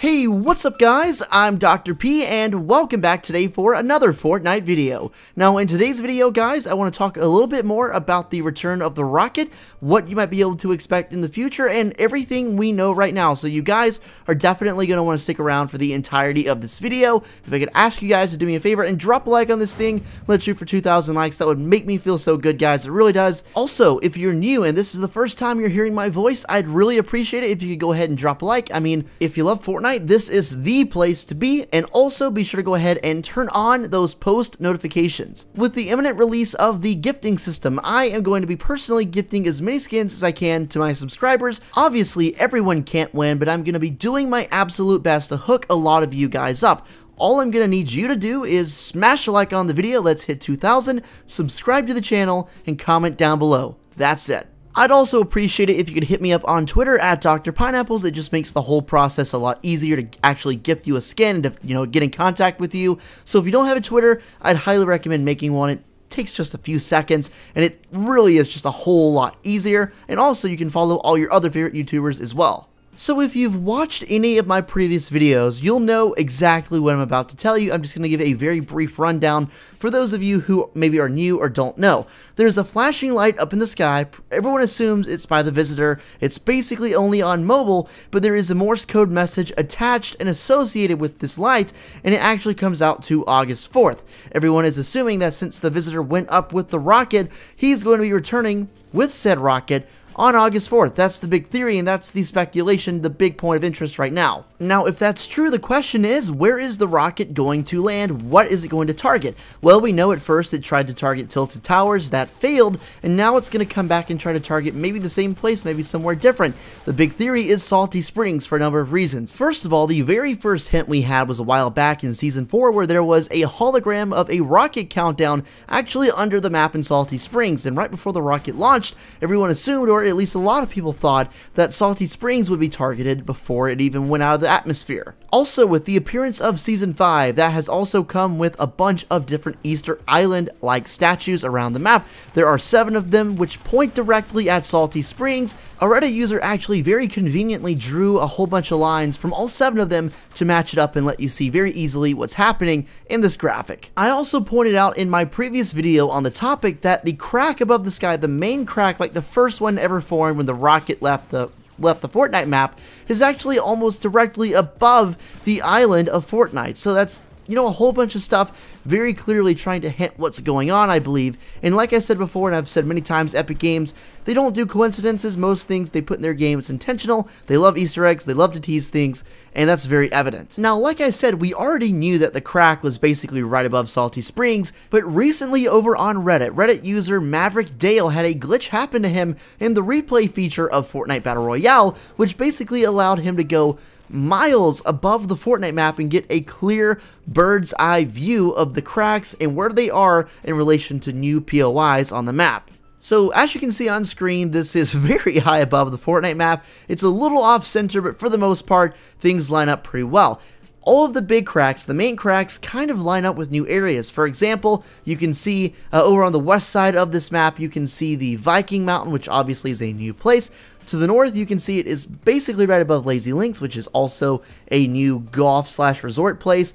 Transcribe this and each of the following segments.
Hey, what's up guys? I'm Dr. P and welcome back today for another Fortnite video. Now in today's video guys, I want to talk a little bit more about the return of the rocket, what you might be able to expect in the future, and everything we know right now. So you guys are definitely going to want to stick around for the entirety of this video. If I could ask you guys to do me a favor and drop a like on this thing, let's shoot for 2,000 likes. That would make me feel so good guys, it really does. Also, if you're new and this is the first time you're hearing my voice, I'd really appreciate it if you could go ahead and drop a like. I mean, if you love Fortnite, this is the place to be, and also be sure to go ahead and turn on those post notifications. With the imminent release of the gifting system, I am going to be personally gifting as many skins as I can to my subscribers. Obviously, everyone can't win, but I'm going to be doing my absolute best to hook a lot of you guys up. All I'm going to need you to do is smash a like on the video, let's hit 2,000, subscribe to the channel, and comment down below. That's it. I'd also appreciate it if you could hit me up on Twitter at Dr. Pineapplez. It just makes the whole process a lot easier to actually gift you a skin and to, get in contact with you. So if you don't have a Twitter, I'd highly recommend making one. It takes just a few seconds, and it really is just a whole lot easier. And also, you can follow all your other favorite YouTubers as well. So if you've watched any of my previous videos, you'll know exactly what I'm about to tell you. I'm just going to give a very brief rundown for those of you who maybe are new or don't know. There's a flashing light up in the sky. Everyone assumes it's by the visitor. It's basically only on mobile, but there is a Morse code message attached and associated with this light, and it actually comes out to August 4th. Everyone is assuming that since the visitor went up with the rocket, he's going to be returning with said rocket on August 4th. That's the big theory, and that's the speculation, the big point of interest right now. Now, if that's true, the question is, where is the rocket going to land? What is it going to target? Well, we know at first it tried to target Tilted Towers, that failed, and now it's going to come back and try to target maybe the same place, maybe somewhere different. The big theory is Salty Springs for a number of reasons. First of all, the very first hint we had was a while back in Season 4 where there was a hologram of a rocket countdown actually under the map in Salty Springs, and right before the rocket launched, everyone assumed, or at least a lot of people thought, that Salty Springs would be targeted before it even went out of the atmosphere. Also, with the appearance of Season 5, that has also come with a bunch of different Easter Island-like statues around the map. There are 7 of them which point directly at Salty Springs. A Reddit user actually very conveniently drew a whole bunch of lines from all 7 of them to match it up and let you see very easily what's happening in this graphic. I also pointed out in my previous video on the topic that the crack above the sky, the main crack, like the first one ever formed when the rocket left the Fortnite map, is actually almost directly above the island of Fortnite. So that's, a whole bunch of stuff very clearly trying to hint what's going on, I believe. And like I said before, and I've said many times, Epic Games, they don't do coincidences. Most things they put in their game, it's intentional. They love Easter eggs, they love to tease things, and that's very evident. Now, like I said, we already knew that the crack was basically right above Salty Springs, but recently over on Reddit user Maverick Dale had a glitch happen to him in the replay feature of Fortnite Battle Royale, which basically allowed him to go miles above the Fortnite map and get a clear bird's eye view of the cracks and where they are in relation to new POIs on the map. So as you can see on screen, this is very high above the Fortnite map. It's a little off center, but for the most part, things line up pretty well. All of the big cracks, the main cracks, kind of line up with new areas. For example, you can see over on the west side of this map, you can see the Viking Mountain, which obviously is a new place. To the north, you can see it is basically right above Lazy Links, which is also a new golf/resort place.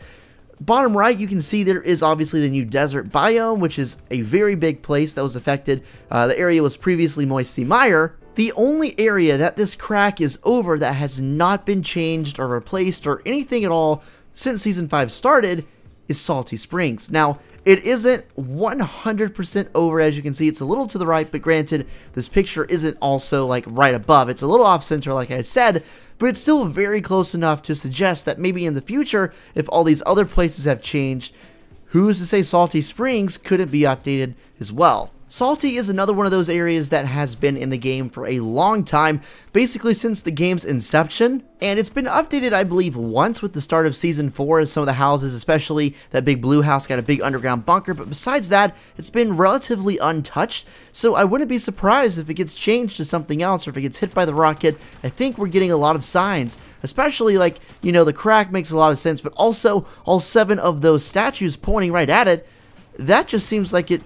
Bottom right, you can see there is obviously the new desert biome, which is a very big place that was affected. The area was previously Moisty Mire. The only area that this crack is over that has not been changed or replaced or anything at all since Season 5 started is Salty Springs. Now, it isn't 100% over, as you can see. It's a little to the right, but granted, this picture isn't also like right above. It's a little off center, like I said, but it's still very close enough to suggest that maybe in the future, if all these other places have changed, who's to say Salty Springs couldn't be updated as well? Salty is another one of those areas that has been in the game for a long time, basically since the game's inception, and it's been updated, I believe, once with the start of Season 4, as some of the houses, especially that big blue house, got a big underground bunker, but besides that, it's been relatively untouched, so I wouldn't be surprised if it gets changed to something else, or if it gets hit by the rocket. I think we're getting a lot of signs, especially like, the crack makes a lot of sense, but also all 7 of those statues pointing right at it. That just seems like it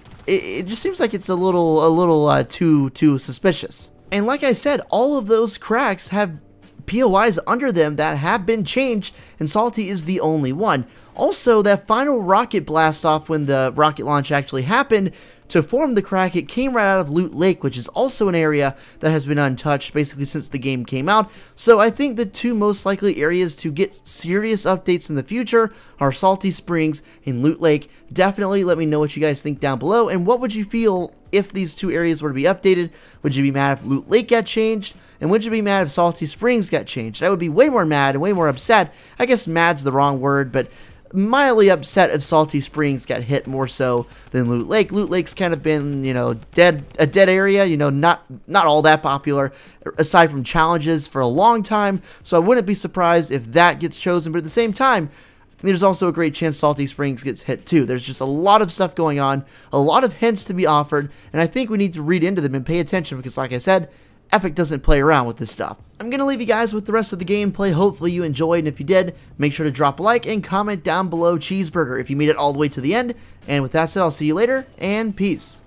just seems like it's a little too suspicious. And like I said, all of those cracks have POIs under them that have been changed, and Salty is the only one. Also, that final rocket blast off when the rocket launch actually happened, to form the crack, it came right out of Loot Lake, which is also an area that has been untouched basically since the game came out. So I think the two most likely areas to get serious updates in the future are Salty Springs and Loot Lake. Definitely let me know what you guys think down below, and what would you feel if these two areas were to be updated? Would you be mad if Loot Lake got changed? And would you be mad if Salty Springs got changed? I would be way more mad and way more upset. I guess mad's the wrong word, but mildly upset if Salty Springs got hit more so than Loot Lake. Loot Lake's kind of been, a dead area, not all that popular, aside from challenges, for a long time, so I wouldn't be surprised if that gets chosen, but at the same time, there's also a great chance Salty Springs gets hit too. There's just a lot of stuff going on, a lot of hints to be offered, and I think we need to read into them and pay attention because, like I said, Epic doesn't play around with this stuff. I'm going to leave you guys with the rest of the gameplay. Hopefully you enjoyed, and if you did, make sure to drop a like and comment down below cheeseburger if you made it all the way to the end. And with that said, I'll see you later, and peace.